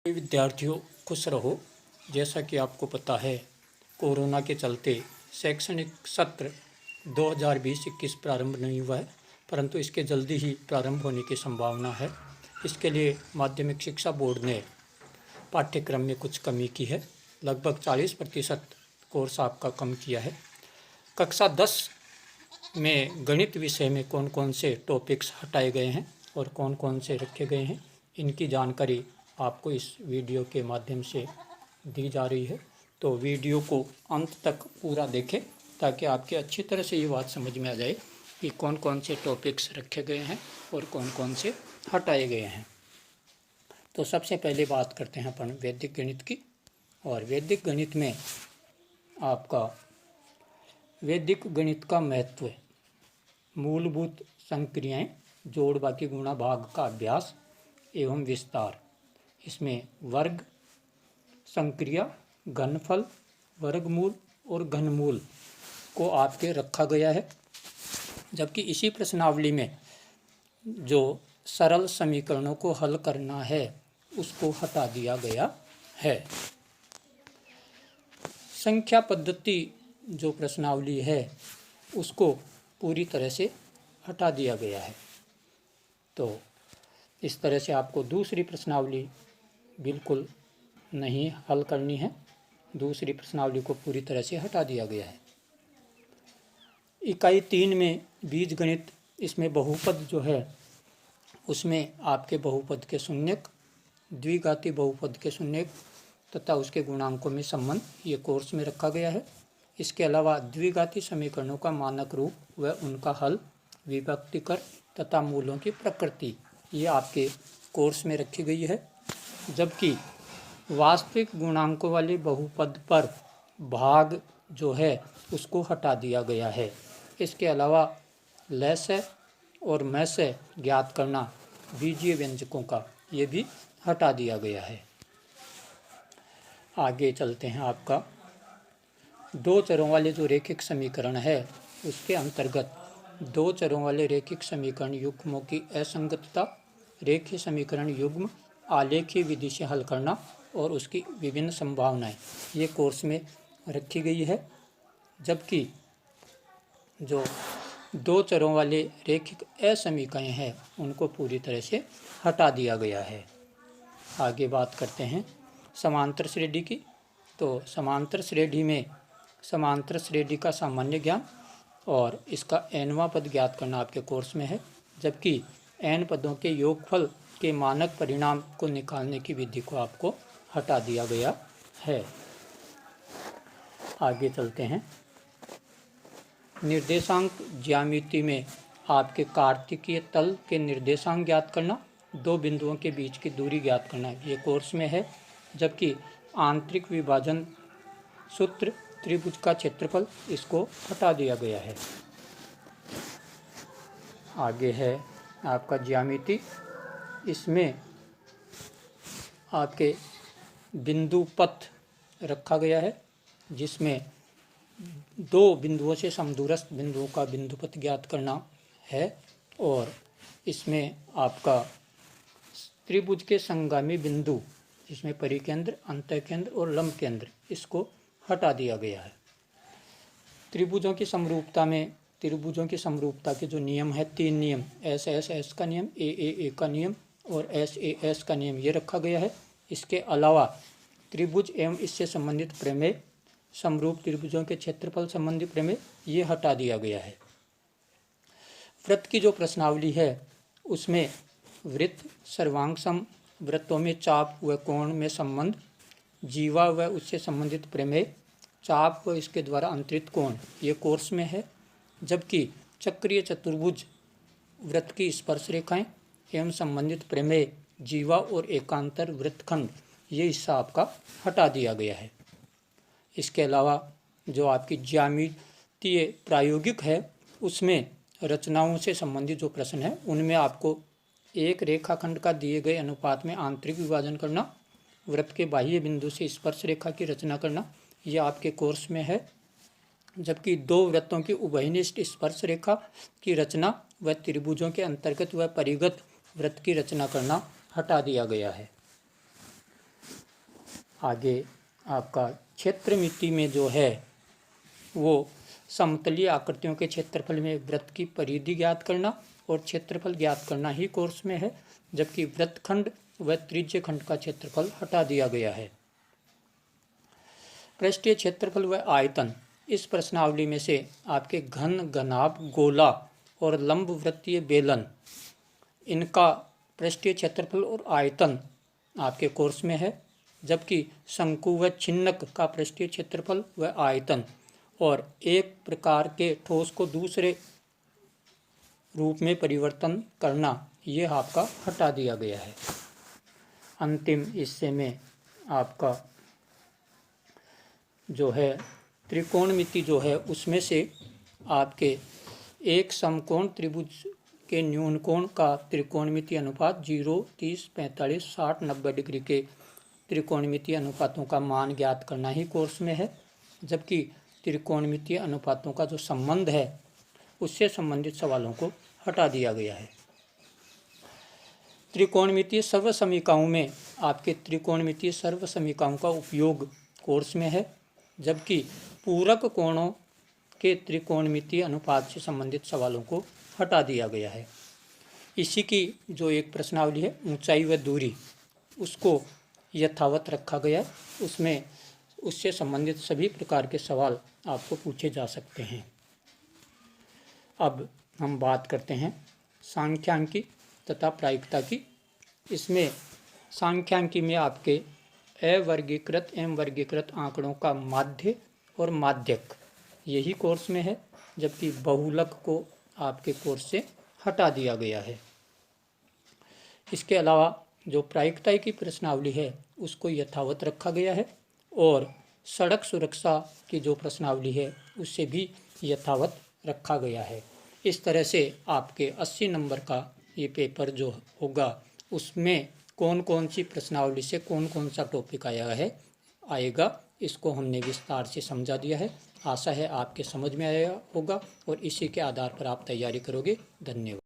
विद्यार्थियों खुश रहो। जैसा कि आपको पता है, कोरोना के चलते शैक्षणिक सत्र 2020-21 प्रारंभ नहीं हुआ है, परंतु इसके जल्दी ही प्रारंभ होने की संभावना है। इसके लिए माध्यमिक शिक्षा बोर्ड ने पाठ्यक्रम में कुछ कमी की है। लगभग 40% कोर्स आपका कम किया है। कक्षा 10 में गणित विषय में कौन कौन से टॉपिक्स हटाए गए हैं और कौन कौन से रखे गए हैं, इनकी जानकारी आपको इस वीडियो के माध्यम से दी जा रही है। तो वीडियो को अंत तक पूरा देखें ताकि आपके अच्छी तरह से ये बात समझ में आ जाए कि कौन कौन से टॉपिक्स रखे गए हैं और कौन कौन से हटाए गए हैं। तो सबसे पहले बात करते हैं अपन वैदिक गणित की। और वैदिक गणित में आपका वैदिक गणित का महत्व, मूलभूत संक्रियाएं, जोड़ बाकी गुणा भाग का अभ्यास एवं विस्तार। इसमें वर्ग, संक्रिया, घनफल, वर्गमूल और घनमूल को आपके रखा गया है। जबकि इसी प्रश्नावली में जो सरल समीकरणों को हल करना है उसको हटा दिया गया है। संख्या पद्धति जो प्रश्नावली है उसको पूरी तरह से हटा दिया गया है। तो इस तरह से आपको दूसरी प्रश्नावली बिल्कुल नहीं हल करनी है। दूसरी प्रश्नावली को पूरी तरह से हटा दिया गया है। इकाई 3 में बीजगणित, इसमें बहुपद जो है उसमें आपके बहुपद के शून्यक, द्विघाती बहुपद के शून्यक तथा उसके गुणांकों में संबंध ये कोर्स में रखा गया है। इसके अलावा द्विघाती समीकरणों का मानक रूप व उनका हल, विभक्तिकर तथा मूलों की प्रकृति ये आपके कोर्स में रखी गई है। जबकि वास्तविक गुणांकों वाले बहुपद पर भाग जो है उसको हटा दिया गया है। इसके अलावा लय और मय ज्ञात करना बीजीय व्यंजकों का ये भी हटा दिया गया है। आगे चलते हैं। आपका दो चरों वाले जो रेखिक समीकरण है उसके अंतर्गत दो चरों वाले रेखिक समीकरण युग्मों की असंगतता, रेखीय समीकरण युग्म आलेखीय विधि से हल करना और उसकी विभिन्न संभावनाएं ये कोर्स में रखी गई है। जबकि जो दो चरों वाले रेखिक असमीकरण हैं उनको पूरी तरह से हटा दिया गया है। आगे बात करते हैं समांतर श्रेणी की। तो समांतर श्रेणी में समांतर श्रेणी का सामान्य ज्ञान और इसका nवां पद ज्ञात करना आपके कोर्स में है। जबकि n पदों के योगफल के मानक परिणाम को निकालने की विधि को आपको हटा दिया गया है। आगे चलते हैं। निर्देशांक ज्यामिति में आपके कार्तिकीय तल के निर्देशांक ज्ञात करना, दो बिंदुओं के बीच की दूरी ज्ञात करना ये कोर्स में है। जबकि आंतरिक विभाजन सूत्र, त्रिभुज का क्षेत्रफल, इसको हटा दिया गया है। आगे है आपका ज्यामिति। इसमें आपके बिंदु पथ रखा गया है जिसमें दो बिंदुओं से समदूरस्थ बिंदुओं का बिंदु पथ ज्ञात करना है। और इसमें आपका त्रिभुज के संगामी बिंदु जिसमें परिकेंद्र, अंतःकेंद्र और लंब केंद्र इसको हटा दिया गया है। त्रिभुजों की समरूपता में त्रिभुजों की समरूपता के जो नियम है, 3 नियम, एस का नियम, ए का नियम और एस का नियम ये रखा गया है। इसके अलावा त्रिभुज एवं इससे संबंधित प्रमेय, समरूप त्रिभुजों के क्षेत्रफल संबंधी प्रमेय ये हटा दिया गया है। वृत्त की जो प्रश्नावली है उसमें वृत्त, सर्वांग सम, वृत्तों में चाप व कोण में संबंध, जीवा व उससे संबंधित प्रमेय, चाप व इसके द्वारा अंतरित कोण ये कोर्स में है। जबकि चक्रीय चतुर्भुज, वृत्त की स्पर्श रेखाएं एवं संबंधित प्रमेय, जीवा और एकांतर वृत्तखंड ये हिस्सा आपका हटा दिया गया है। इसके अलावा जो आपकी ज्यामितीय प्रायोगिक है उसमें रचनाओं से संबंधित जो प्रश्न है उनमें आपको एक रेखाखंड का दिए गए अनुपात में आंतरिक विभाजन करना, वृत्त के बाह्य बिंदु से स्पर्श रेखा की रचना करना यह आपके कोर्स में है। जबकि दो वृत्तों की उभयनिष्ठ स्पर्श रेखा की रचना व त्रिभुजों के अंतर्गत व परिगत वृत्त की रचना करना हटा दिया गया है। आगे आपका क्षेत्रमिति में जो है वो समतलीय आकृतियों के क्षेत्रफल में वृत्त की परिधि ज्ञात करना और क्षेत्रफल ज्ञात करना ही कोर्स में है, जबकि वृत्तखंड व त्रिज्य खंड का क्षेत्रफल हटा दिया गया है। पृष्ठीय क्षेत्रफल व आयतन, इस प्रश्नावली में से आपके घन, घनाभ, गोला और लंब वृत्तीय बेलन, इनका पृष्ठीय क्षेत्रफल और आयतन आपके कोर्स में है, जबकि शंकु व छिन्नक का पृष्ठीय क्षेत्रफल व आयतन और एक प्रकार के ठोस को दूसरे रूप में परिवर्तन करना, ये आपका हटा दिया गया है। अंतिम हिस्से में आपका जो है त्रिकोणमिति जो है उसमें से आपके एक समकोण त्रिभुज के न्यून कोण का त्रिकोणमिति अनुपात 0, 30, 45, 60, 90 डिग्री के त्रिकोणमितीय अनुपातों का मान ज्ञात करना ही कोर्स में है, जबकि त्रिकोणमितीय अनुपातों का जो संबंध है उससे संबंधित सवालों को हटा दिया गया है। त्रिकोणमितीय सर्वसमीकाओं में आपके त्रिकोणमितीय सर्वसमीकाओं का उपयोग कोर्स में है, जबकि पूरक कोणों के त्रिकोणमितीय अनुपात से संबंधित सवालों को हटा दिया गया है। इसी की जो एक प्रश्नावली है ऊंचाई व दूरी, उसको यथावत रखा गया है, उसमें उससे संबंधित सभी प्रकार के सवाल आपको पूछे जा सकते हैं। अब हम बात करते हैं सांख्यांकी तथा प्रायिकता की। इसमें सांख्यांकी में आपके अवर्गीकृत एवं वर्गीकृत आंकड़ों का माध्य और माध्यक यही कोर्स में है, जबकि बहुलक को आपके कोर्स से हटा दिया गया है। इसके अलावा जो प्रायिकता की प्रश्नावली है उसको यथावत रखा गया है और सड़क सुरक्षा की जो प्रश्नावली है उससे भी यथावत रखा गया है। इस तरह से आपके 80 नंबर का ये पेपर जो होगा उसमें कौन कौन सी प्रश्नावली से कौन कौन सा टॉपिक आएगा इसको हमने विस्तार से समझा दिया है। आशा है आपके समझ में आया होगा और इसी के आधार पर आप तैयारी करोगे। धन्यवाद।